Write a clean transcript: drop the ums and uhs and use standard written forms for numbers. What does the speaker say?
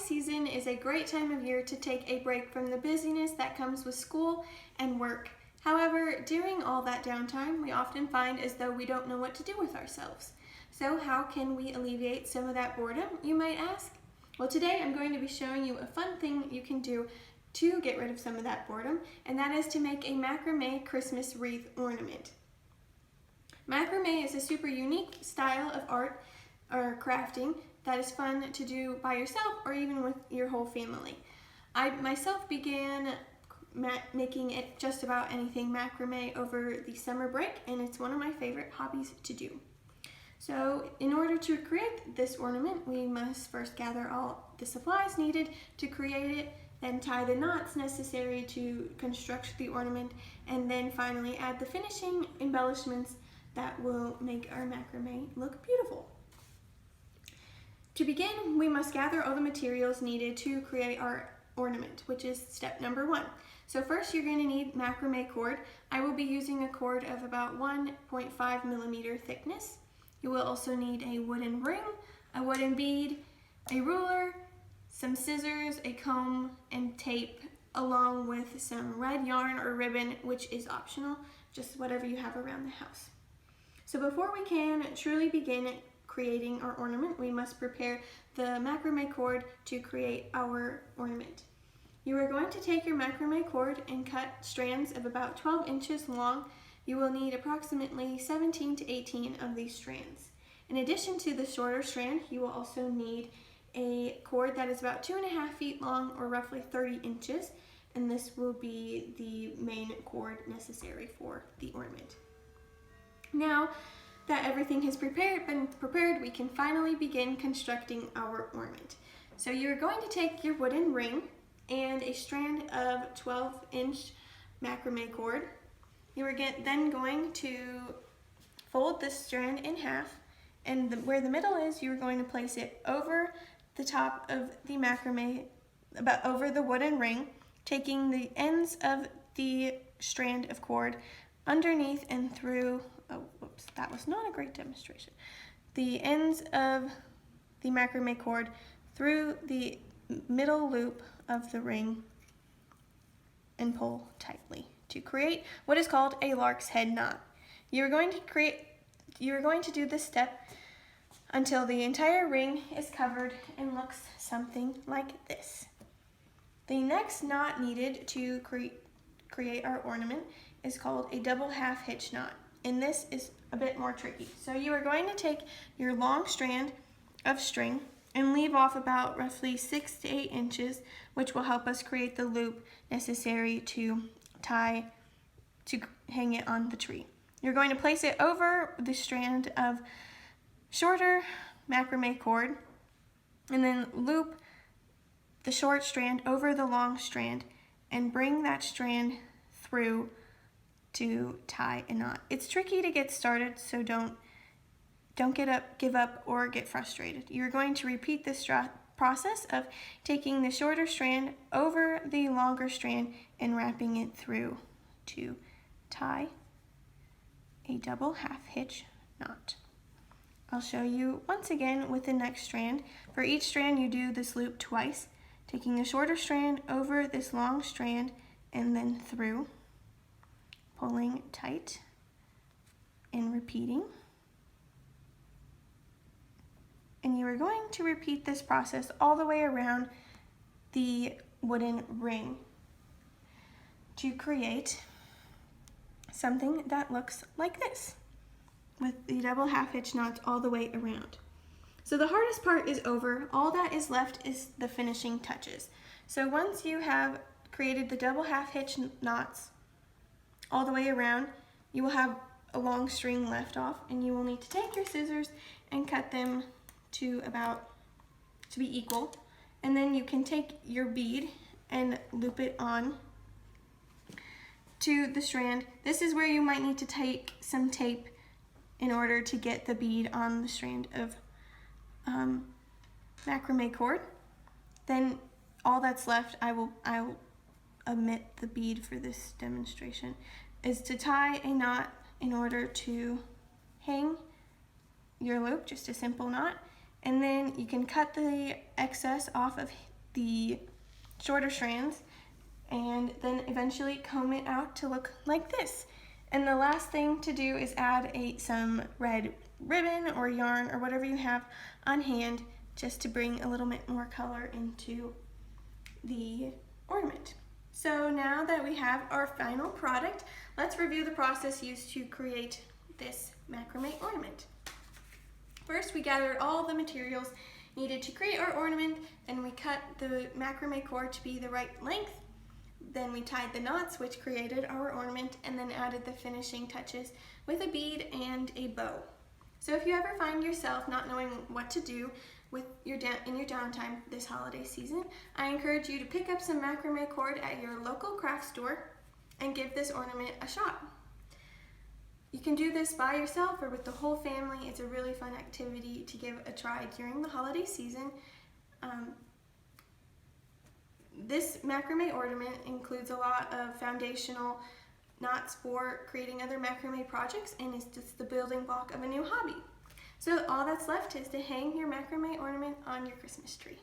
season is a great time of year to take a break from the busyness that comes with school and work. However, during all that downtime, we often find as though we don't know what to do with ourselves. So how can we alleviate some of that boredom, you might ask? Well, today I'm going to be showing you a fun thing you can do to get rid of some of that boredom, and that is to make a macrame Christmas wreath ornament. Macrame is a super unique style of art or crafting that is fun to do by yourself or even with your whole family. I myself began making it just about anything macrame over the summer break, and it's one of my favorite hobbies to do. So in order to create this ornament, we must first gather all the supplies needed to create it, then tie the knots necessary to construct the ornament, and then finally add the finishing embellishments that will make our macrame look beautiful. To begin, we must gather all the materials needed to create our ornament, which is step number 1. So first you're going to need macrame cord. I will be using a cord of about 1.5 millimeter thickness. You will also need a wooden ring, a wooden bead, a ruler, some scissors, a comb, and tape, along with some red yarn or ribbon, which is optional, just whatever you have around the house. So before we can truly begin creating our ornament, we must prepare the macrame cord to create our ornament. You are going to take your macrame cord and cut strands of about 12 inches long. You will need approximately 17 to 18 of these strands. In addition to the shorter strand, you will also need a cord that is about 2.5 feet long, or roughly 30 inches, and this will be the main cord necessary for the ornament. Now that everything has been prepared, we can finally begin constructing our ornament. So you're going to take your wooden ring and a strand of 12-inch macrame cord. You are then going to fold this strand in half, and where the middle is, you're going to place it over the top of the macrame, about over the wooden ring, taking the ends of the strand of cord underneath and through, oh whoops, that was not a great demonstration, the ends of the macrame cord through the middle loop of the ring and pull tightly to create what is called a lark's head knot. You are going to do this step until the entire ring is covered and looks something like this. The next knot needed to create our ornament is called a double half hitch knot, and this is a bit more tricky. So you are going to take your long strand of string and leave off about roughly 6 to 8 inches, which will help us create the loop necessary to hang it on the tree. You're going to place it over the strand of shorter macrame cord, and then loop the short strand over the long strand and bring that strand through to tie a knot. It's tricky to get started, so don't give up or get frustrated. You're going to repeat this process of taking the shorter strand over the longer strand and wrapping it through to tie a double half hitch knot. I'll show you once again with the next strand. For each strand, you do this loop twice, taking the shorter strand over this long strand and then through, pulling tight and repeating. And you are going to repeat this process all the way around the wooden ring to create something that looks like this, with the double half hitch knots all the way around. So the hardest part is over. All that is left is the finishing touches. So once you have created the double half hitch knots all the way around, you will have a long string left off, and you will need to take your scissors and cut them to be equal, and then you can take your bead and loop it on to the strand. This is where you might need to take some tape in order to get the bead on the strand of macrame cord. Then all that's left, I will omit the bead for this demonstration, is to tie a knot in order to hang your loop, just a simple knot, and then you can cut the excess off of the shorter strands and then eventually comb it out to look like this. And the last thing to do is add some red ribbon or yarn or whatever you have on hand, just to bring a little bit more color into the ornament. So now that we have our final product, let's review the process used to create this macrame ornament. First, we gathered all the materials needed to create our ornament, and we cut the macrame cord to be the right length. Then we tied the knots, which created our ornament, and then added the finishing touches with a bead and a bow. So if you ever find yourself not knowing what to do in your downtime this holiday season, I encourage you to pick up some macrame cord at your local craft store and give this ornament a shot. You can do this by yourself or with the whole family. It's a really fun activity to give a try during the holiday season. This macrame ornament includes a lot of foundational knots for creating other macrame projects, and is just the building block of a new hobby. So all that's left is to hang your macrame ornament on your Christmas tree.